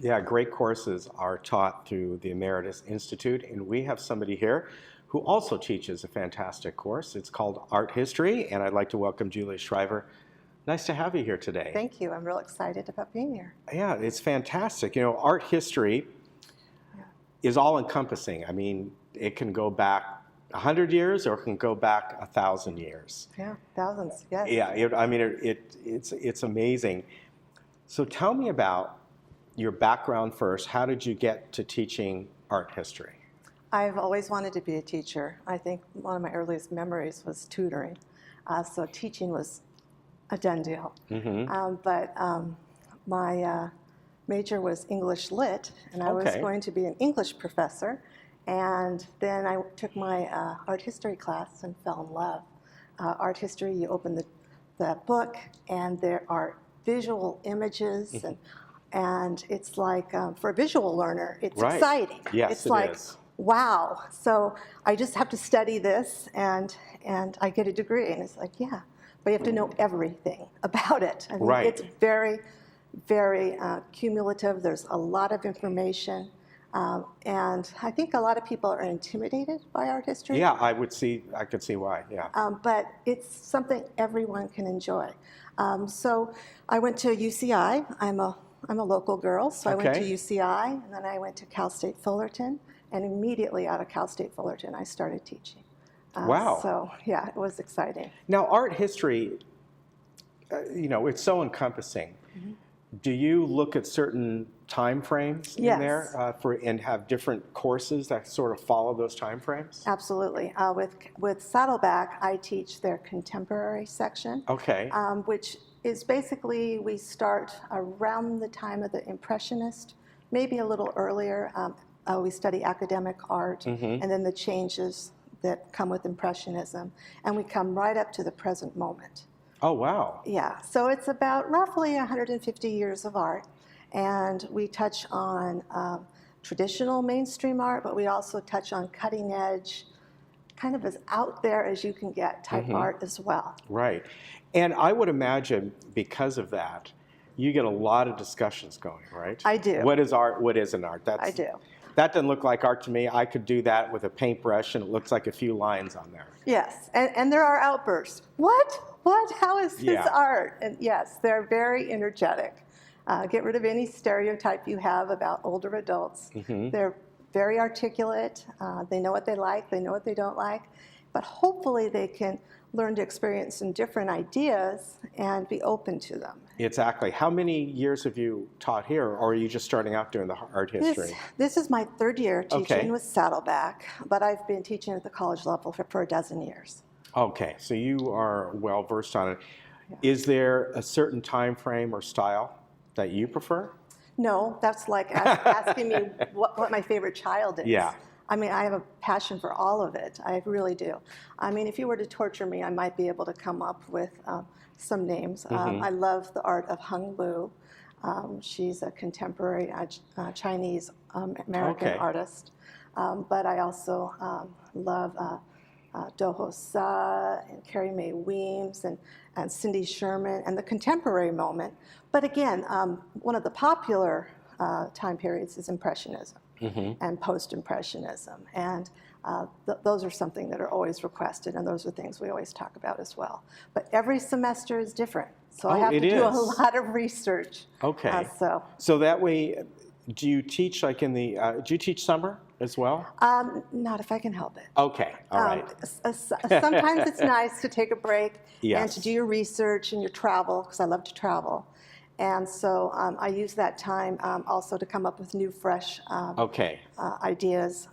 Yeah, great courses are taught through the Emeritus Institute, and we have somebody here who also teaches a fantastic course. It's called Art History, and I'd like to welcome Julie Shriver. Nice to have you here today. Thank you. I'm real excited about being here. Yeah, it's fantastic. You know, art history is all-encompassing. I mean, it can go back 100 years or it can go back 1,000 years. Yeah, thousands, yes. Yeah, it's amazing. So tell me about your background first. How did you get to teaching art history? I've always wanted to be a teacher. I think one of my earliest memories was tutoring. So teaching was a done deal. But my major was English Lit, and I was going to be an English professor. And then I took my art history class and fell in love. Art history, you open the book, and there are visual images, and it's like, for a visual learner, it's exciting. Yes, it's like, wow. So I just have to study this, and I get a degree. And it's like, yeah, but you have to know everything about it. I mean, it's very, very cumulative. There's a lot of information. And I think a lot of people are intimidated by art history. Yeah, I could see why, yeah. But it's something everyone can enjoy. So I went to UCI. I'm a local girl, so I went to UCI, and then I went to Cal State Fullerton, and immediately out of Cal State Fullerton, I started teaching. Wow. So yeah, it was exciting. Now, art history, you know, it's so encompassing. Do you look at certain time frames in there and have different courses that sort of follow those time frames? Absolutely. With Saddleback, I teach their contemporary section, which is basically we start around the time of the Impressionist, maybe a little earlier. We study academic art and then the changes that come with Impressionism, and we come right up to the present moment. Oh, wow. Yeah, so it's about roughly 150 years of art, and we touch on traditional mainstream art, but we also touch on cutting edge, kind of as out there as you can get type art as well. Right. And I would imagine because of that, you get a lot of discussions going, right? I do. What is art? What isn't art? I do. That doesn't look like art to me. I could do that with a paintbrush, and it looks like a few lines on there. Yes, and there are outbursts. What? How is this art? And yes, they're very energetic. Get rid of any stereotype you have about older adults. They're very articulate. They know what they like. They know what they don't like. But hopefully they can learn to experience some different ideas and be open to them. Exactly. How many years have you taught here, or are you just starting out doing the art history? This is my third year teaching with Saddleback, but I've been teaching at the college level for a dozen years. Okay, so you are well versed on it. Yeah. Is there a certain time frame or style that you prefer? No, that's like asking me what my favorite child is. Yeah. I mean, I have a passion for all of it. I really do. I mean, if you were to torture me, I might be able to come up with some names. I love the art of Hung Lu. She's a contemporary Chinese American artist. But I also love Doho Sa and Carrie Mae Weems and Cindy Sherman and the contemporary moment. But again, one of the popular time periods is Impressionism and Post-Impressionism. And those are something that are always requested, and those are things we always talk about as well. But every semester is different, so I have to do a lot of research. Okay. So that way, do you teach like in the, do you teach summer as well? Not if I can help it. Okay, all right. Sometimes it's nice to take a break and to do your research and your travel, because I love to travel. And so I use that time also to come up with new, fresh ideas.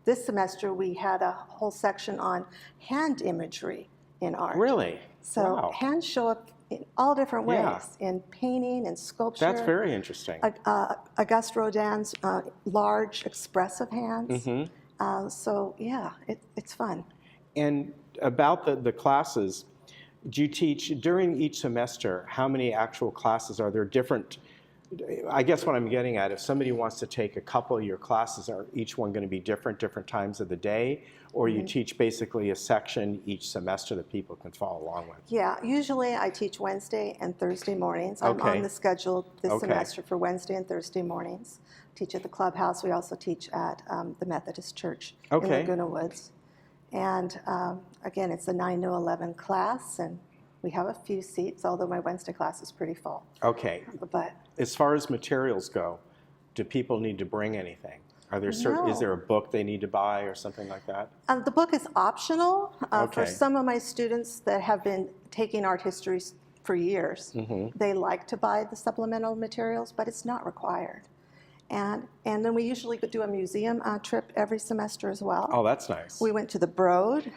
This semester we had a whole section on hand imagery in art. Really? So hands show up in all different ways, in painting and sculpture. That's very interesting. Auguste Rodin's large, expressive hands. So yeah, it's fun. And about the classes, do you teach during each semester? How many actual classes are there? Different I guess what I'm getting at, if somebody wants to take a couple of your classes, are each one going to be different times of the day? Or you teach basically a section each semester that people can follow along with? Yeah, usually I teach Wednesday and Thursday mornings. I'm on the schedule this semester for Wednesday and Thursday mornings. Teach at the clubhouse. We also teach at the Methodist Church in Laguna Woods. And again, it's a 9 to 11 class, and we have a few seats, although my Wednesday class is pretty full. Okay. But as far as materials go, do people need to bring anything? Are there certain, is there a book they need to buy or something like that? The book is optional for some of my students that have been taking art history for years. They like to buy the supplemental materials, but it's not required. And then we usually do a museum trip every semester as well. Oh, that's nice. We went to the Broad.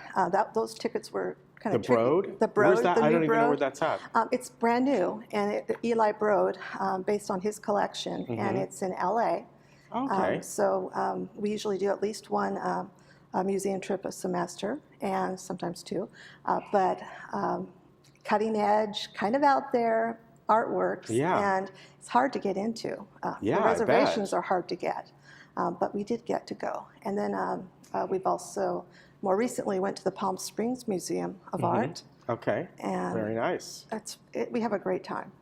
Those tickets were kind of tricky. Broad? The Broad. Where's that? The I don't new even know Broad. where that's at. It's brand new, and Eli Broad, based on his collection, and it's in LA. Okay. So we usually do at least one a museum trip a semester, and sometimes two. But cutting edge, kind of out there artworks, and it's hard to get into. The reservations are hard to get, but we did get to go. And then we've also more recently went to the Palm Springs Museum of Art. Okay. And very nice. We have a great time.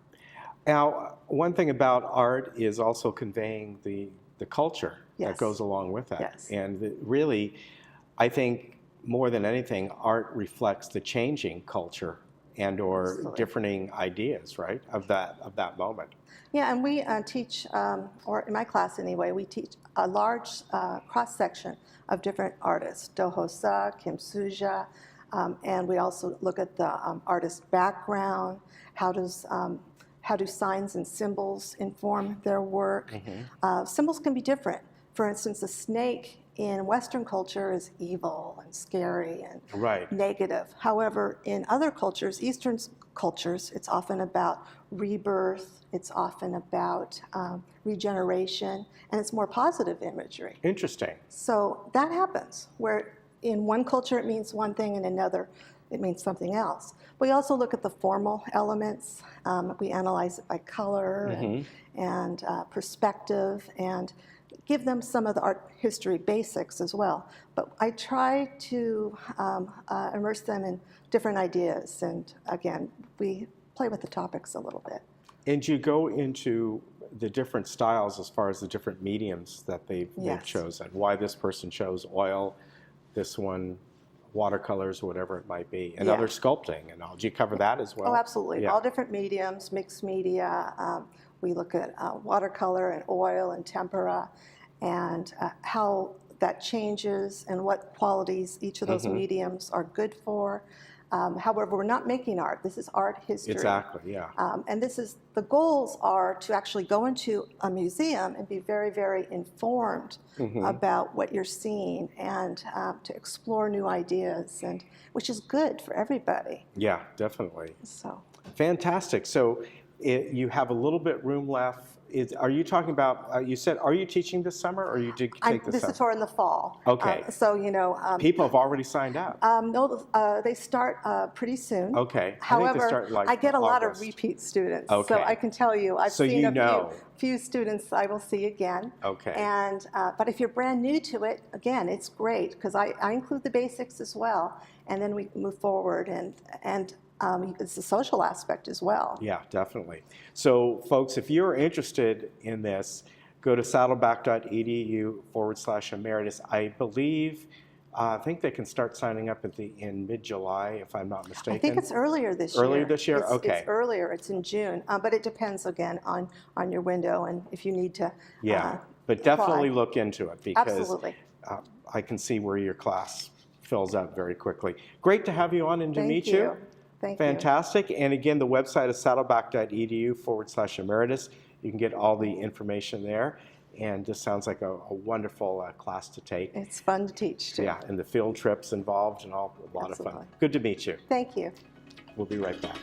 Now, one thing about art is also conveying the culture that goes along with that. Yes. And really, I think more than anything, art reflects the changing culture and or differing ideas, right, of that moment. Yeah, and we teach, or in my class anyway, we teach a large cross-section of different artists, Do Ho Suh, Kim Suja, and we also look at the artist's background, how do signs and symbols inform their work. Symbols can be different. For instance, a snake in Western culture is evil and scary and negative. However, in other cultures, Eastern cultures, it's often about rebirth, it's often about regeneration, and it's more positive imagery. Interesting. So that happens, where in one culture it means one thing and in another it means something else. We also look at the formal elements. We analyze it by color and perspective, and give them some of the art history basics as well. But I try to immerse them in different ideas, and again, we play with the topics a little bit. And you go into the different styles as far as the different mediums that they've chosen. Why this person chose oil, this one watercolors, whatever it might be, and other sculpting and all. Do you cover that as well? Oh, absolutely. All different mediums, mixed media. We look at watercolor and oil and tempera, and how that changes and what qualities each of those mediums are good for. However, we're not making art. This is art history. Exactly, yeah. And the goals are to actually go into a museum and be very, very informed about what you're seeing, and to explore new ideas, and which is good for everybody. Yeah, definitely. So fantastic. So you have a little bit room left. Are you talking about, you said, are you teaching this summer, or you did take this summer? This is for in the fall. Okay. So, you know. People have already signed up. No, they start pretty soon. Okay. However, I get a lot of repeat students. Okay. So I can tell you, I've seen a few students I will see again. Okay. And, but if you're brand new to it, again, it's great, because I include the basics as well, and then we move forward, and it's a social aspect as well. Yeah, definitely. So, folks, if you're interested in this, go to saddleback.edu/emeritus. I believe, I think they can start signing up in mid-July, if I'm not mistaken. I think it's earlier this year. Earlier this year? Okay. It's earlier. It's in June. But it depends, again, on your window and if you need to but definitely look into it, because I can see where your class fills up very quickly. Great to have you on and to meet you. Thank you. Fantastic. And again, the website is saddleback.edu/emeritus. You can get all the information there. And this sounds like a wonderful class to take. It's fun to teach, too. Yeah, and the field trips involved and a lot of fun. Good to meet you. Thank you. We'll be right back.